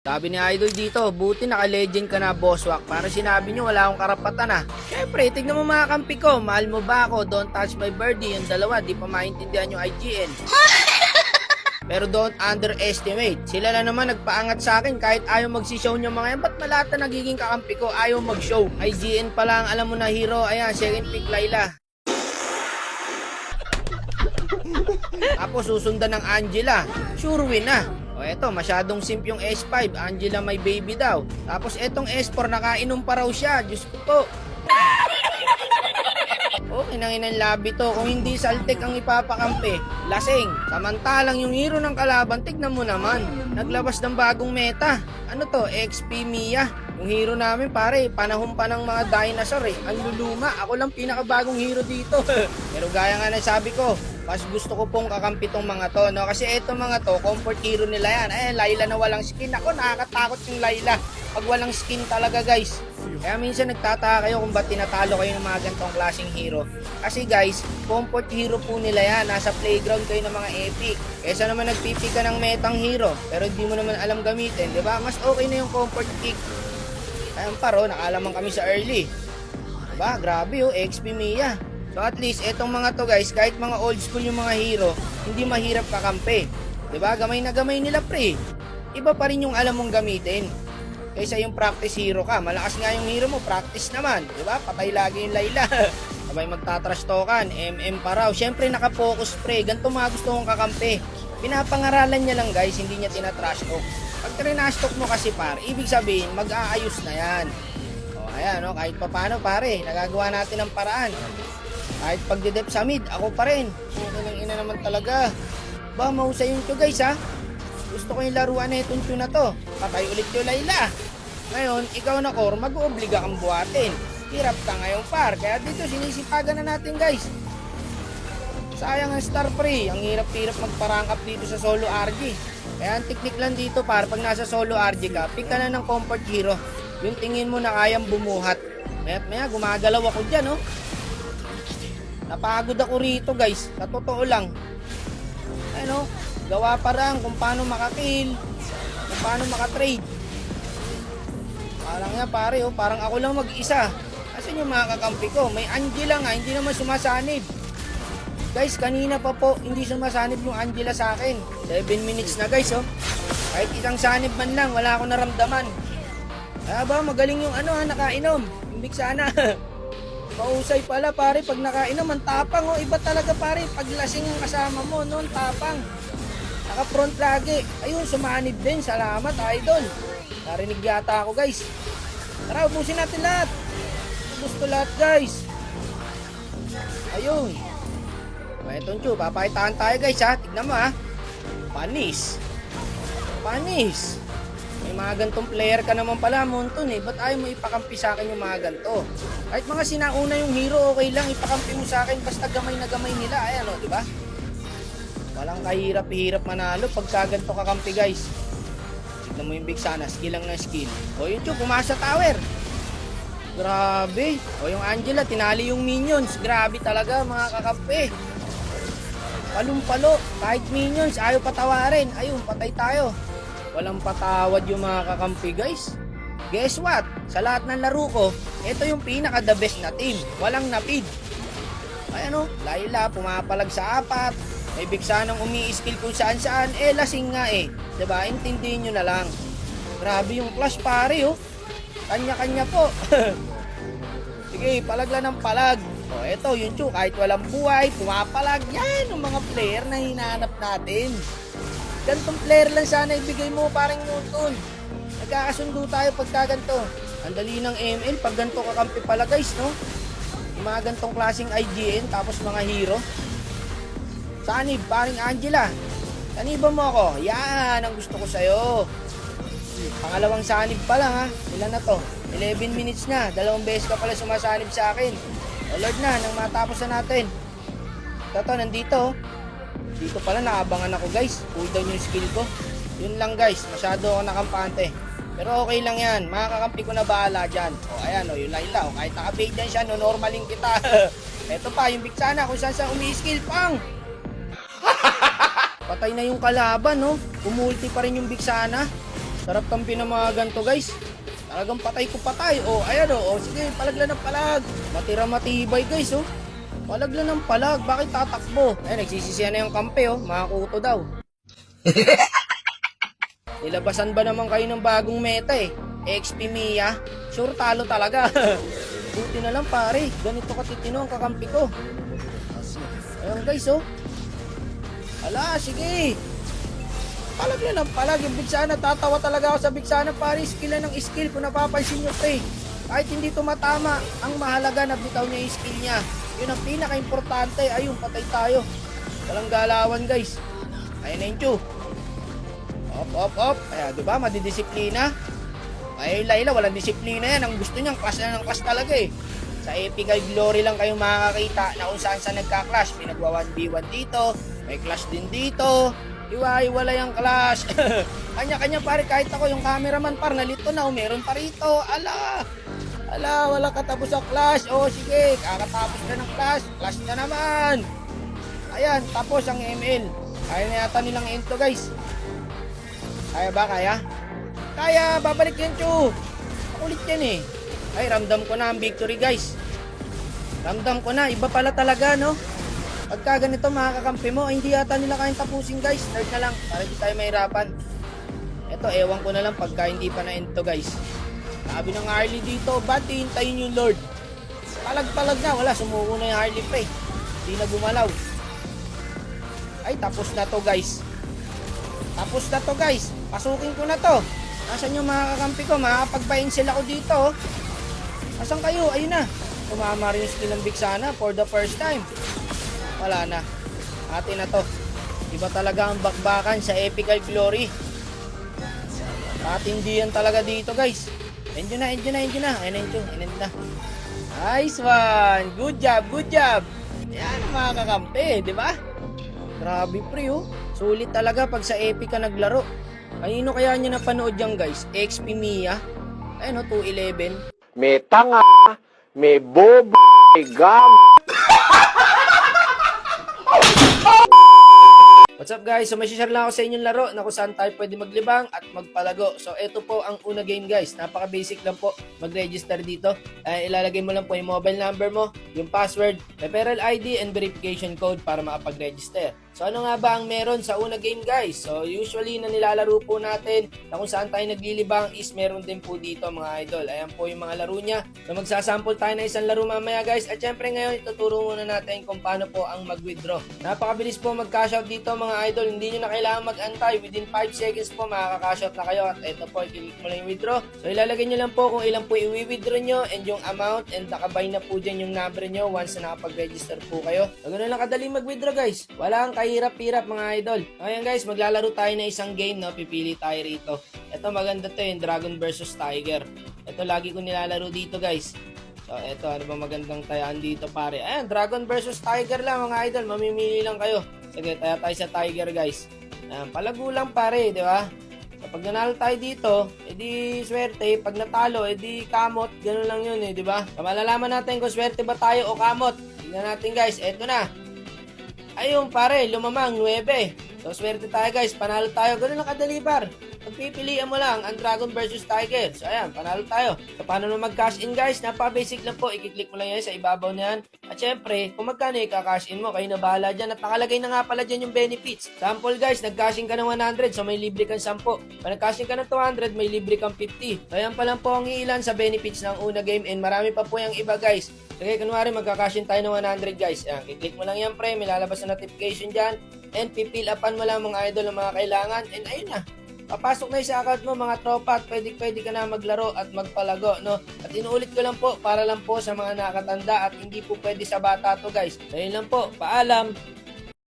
Sabi ni Idol dito, buti naka-legend ka na, Bosswak. Para sinabi nyo, wala akong karapatan ah. Syempre, tignan mo mga kampi ko. Mahal mo ba ako? Don't touch my birdie. Yung dalawa, di pa maintindihan yung IGN. Pero don't underestimate. Sila na naman nagpaangat sa akin kahit ayaw magsishow nyo mga yan. Ba't malata nagiging kakampi ko? Ayaw mag-show. IGN pa lang, alam mo na hero. Ayan, second pick Layla. Tapos susundan ng Angela. Sure win na. O eto, masyadong simp yung S5. Angela may baby daw. Tapos etong S4, nakainom pa raw siya. Diyos ko po. Okay nang inang labi to. Kung hindi saltek ang ipapakampi, lasing. Samantalang yung hero ng kalaban, tignan mo naman. Naglabas ng bagong meta. Ano to? XP Mia. Yung hero namin pare, panahon pa ng mga dinosaur eh. Ang luluma. Ako lang pinakabagong hero dito. Pero gaya nga na sabi ko, mas gusto ko pong kakampi tong mga to, no? Kasi etong mga to, comfort hero nila yan. Layla na walang skin. Ako, nakakatakot yung Layla pag walang skin talaga, guys. Kaya minsan nagtataka kayo kung ba't tinatalo kayo ng mga gantong klaseng hero. Kasi guys, comfort hero po nila yan. Nasa playground kayo ng mga epic. Kesa naman nagpipi ka ng metang hero, pero di mo naman alam gamitin, di ba? Mas okay na yung comfort pick. Ayan paro, nakalaman kami sa early. Diba? Grabe XP Mia. So at least, etong mga to guys, kahit mga old school yung mga hero, hindi mahirap kakampi. Diba? Gamay na gamay nila pre. Iba pa rin yung alam mong gamitin. Kaysa yung practice hero ka. Malakas nga yung hero mo, practice naman. Diba? Patay lagi yung Layla. Sabay magtatrash token, MM pa raw. Siyempre nakapokus pre. Ganito mga gusto kong kakampi. Pinapangaralan niya lang guys, hindi niya tinatrash talk. Pag trinash talk mo kasi par, ibig sabihin, mag-aayos na yan. O ayan, no? Kahit pa paano pare, nagagawa natin ng paraan. Kahit pagdedep sa mid, ako pa rin. Ang ina naman talaga. Ba, mahusay yung to guys ha. Gusto ko yung laruan na itong tune na to. Patay ulit yung Layla. Ngayon, ikaw na core, mag-oobliga kang buhatin. Hirap ka ngayon par. Kaya dito, sinisipagan na natin guys. Sayang ang star pre. Ang hirap-hirap magparang up dito sa solo RG. Kaya ang technique lang dito par, pag nasa solo RG ka, pick ka na ng comfort hero. Yung tingin mo na kayang bumuhat. Maya't maya, gumagalaw ako dyan oh. Napagod ako rito guys, sa totoo lang. Ano, gawa pa lang kung paano makakill, kung paano makatrade. Parang nga pare oh, parang ako lang mag-isa. Kasi yung mga kakampi ko, may Angela nga, hindi naman sumasanib. Guys, kanina pa po, hindi sumasanib yung Angela sa akin. 7 minutes na guys oh. Kahit isang sanib man lang, wala akong naramdaman. Kaya ba, magaling yung nakainom. Yung sana. Mausay pala pare pag nakainom, ang tapang oh. Iba talaga pare pag lasing ang kasama mo noon, tapang. Naka-front lagi. Ayun, sumanib din. Salamat idol. Narinig yata ako guys. Tara, ubusin natin lahat. Gusto lahat guys. Ayun. Itong tube, papakitaan tayo guys ha. Tignan mo ha. Panis. Panis. May mga gantong player ka naman pala, Monton eh. Ba't ayaw mo ipakampi sa akin yung mga ganto? Kahit mga sinauna yung hero, okay lang, ipakampi mo sa akin basta gamay na gamay nila. Ayan o, diba? Walang kahirap-hirap manalo pagka ganito kakampi guys. Tignan mo yung big sana, skill lang na skill. O yun tube, pumasa tower. Grabe. O yung Angela, tinali yung minions. Grabe talaga mga kakampi. Palong-palo, kahit minions, ayaw patawarin. Ayun, patay tayo. Walang patawad yung mga kakampi guys. Guess what? Sa lahat ng laro ko, ito yung pinaka the best na team. Walang napid. Ayan o, Layla pumapalag sa 4. May bigsanang umi-skill kung saan saan. Lasing nga eh. Diba? Intindihin nyo na lang. Grabe yung flash pare oh. Kanya-kanya po. Sige, palag lang ng palag. O eto, yun tiyok, kahit walang buhay, pumapalag. Yan ang mga player na hinahanap natin. Gantong player lang sana ibigay mo, parang Newton. Nagkakasundo tayo pagka ganito. Ang dali ng ML pag ganito kakampi pala guys, no? Yung mga gantong klaseng IGN, tapos mga hero. Sanib, paring Angela. Saniban mo ako. Yan ang gusto ko sa'yo. Pangalawang sanib pa lang ha. Ilan na to? 11 minutes na. 2 beses ka pala sumasanib sa akin. O Lord na, nang matapos na natin. Ito, nandito. Dito pala naabangan ako guys. Cooldown yung skill ko. Yun lang guys, masyado ako nakampante. Pero okay lang yan, makakakampi ko na bahala dyan. O ayan o, yung Layla. O kahit naka-bait dyan siya, no, normaling kita. Ito pa, yung big sana kung saan saan umi-skill pang. Patay na yung kalaban no. Umulti pa rin yung big sana. Sarap kampi ng mga ganito guys. Talagang patay ko patay. O, ayan o. O, sige, palaglan ng palag. Matira matibay guys o. Palaglan ng palag. Bakit tatakbo? Ayan, nagsisisiya na yung kampi o. Makakuto daw. Nilabasan ba naman kayo ng bagong meta eh? XP Mia. Sure talo talaga. Buti na lang pare. Ganito katitino ang kakampi ko. Ayan guys oh. Ala, sige. Palag na ng palag. Yung bigsana, tatawa talaga ako sa bigsana pare. Skill ng skill kung napapansin nyo pre. Kahit hindi tumatama, ang mahalaga na bitaw niya yung skill niya. Yun ang pinaka-importante. Ayun, patay tayo. Walang galawan guys. Ayun na yung chew. Op. Kaya diba, madidisiplina. Ay, Layla, walang disiplina yan. Ang gusto niyang clash na ng clash talaga eh. Sa Epical Glory lang kayong makakakita na kung saan nagka-clash. May nagwa 1v1 dito, may clash din dito. Iwa-iwala yung clash. Kanya-kanya pare, kahit ako yung cameraman par, nalito na, meron pa rito. Ala, wala katapos sa clash. O sige, kakatapos na ng clash. Clash na naman. Ayan, tapos ang ML. Kaya na yata nilang ento guys. Kaya ba, kaya? Kaya, babalik yan, Chu. Makulit yan eh. Ay, ramdam ko na ang victory, guys. Ramdam ko na. Iba pala talaga, no? Pagka ganito, makakakampi mo, hindi yata nila kayang tapusin, guys. Start na lang, para hindi tayo mahirapan. Eto, ewan ko na lang pagka hindi pa na ento, guys. Sabi ng Harley dito, ba't hihintayin yung Lord? Palag-palag na. Wala, sumuko na yung Harley, pre. Hindi na gumalaw. Ay, tapos na to, guys. Tapos na to, guys. Pasukin ko na to. Nasaan yung mga kakampi ko? Makakapag-pa-incel ako dito. Nasaan kayo? Ayun na. Tumama rin yung skill ng Bigsana for the first time. Wala na. Atin na to. Iba talaga ang bakbakan sa Epical Glory. Patindihan talaga dito guys. Enjo na. Ayun na. Nice one. Good job. Yan ang mga kakampi. Diba? Grabe pre oh. Sulit talaga pag sa Epic ka naglaro. Kanino kaya niya napanood yan guys? XP Mia. Ayun o, 211. May tanga, may bobo, may gag. What's up guys? So may share lang ako sa inyong laro na kung saan tayo pwede maglibang at magpalago. So ito po ang una game guys. Napaka basic lang po mag-register dito. Ilalagay mo lang po yung mobile number mo, yung password, referral ID and verification code para makapag-register. So ano nga ba ang meron sa una game guys? So usually na nilalaro po natin na kung saan tayo naglilibang is meron din po dito mga idol. Ayan po yung mga laro niya. So magsasample tayo ng isang laro mamaya guys. At syempre ngayon ituturo muna natin kung paano po ang mag-withdraw. Napakabilis po mag-cash out dito mga idol. Hindi nyo na kailangan mag-antay. Within 5 seconds po makaka-cash out na kayo. At ito po, i-click mo lang yung withdraw. So ilalagay nyo lang po kung ilan po i-withdraw nyo and yung amount and nakabay na po dyan yung number nyo once na nakapag-register po kayo. So ganun lang kadali mag-withdraw guys. Wala kang kahirap-hirap mga idol. Ngayon guys, maglalaro tayo na isang game, no? Pipili tayo rito. Ito maganda to yung Dragon versus Tiger. Ito lagi ko nilalaro dito guys. So ito, ano ba magandang tayaan dito pare? Ayan, Dragon versus Tiger lang mga idol. Mamimili lang kayo. Sige, taya tayo sa Tiger guys. Ayan, palago lang pare, di ba? So pag nanalo tayo dito, edi swerte. Pag natalo, edi kamot. Ganun lang yun di ba? So, malalaman natin kung swerte ba tayo o kamot. Tingnan natin guys, eto na. Ayun pare, lumamang 9. So swerte tayo guys, panalo tayo. Ganun lang kadali par. Pagpipilian mo lang ang Dragon versus Tiger. So ayan, panalo tayo. So paano na mag-cash in guys? Napaka-basic lang po. I-click mo lang yan sa ibabaw na yan. At syempre, kung magkano i-cash in mo, kayo na bahala dyan. At nakalagay na nga pala dyan yung benefits. Sample guys, nag-cash in ka ng 100, so may libre kang 10. Pag nag-cash in ka ng 200, may libre kang 50. So ayan pa lang po ang iilan sa benefits ng una game. And marami pa po yung iba guys. Sige, kunwari magka-cash in tayo ng 100 guys. Ayan, i-click mo lang yan pre, may lalabas na notification dyan. And pipil upan mo lang mga idol ang mga kailangan. And ayun na. Papasok na sa account mo mga tropa at pwede ka na maglaro at magpalago, no? At inuulit ko lang po para lang po sa mga nakatanda at hindi po pwede sa bata to guys. So yun lang po, paalam!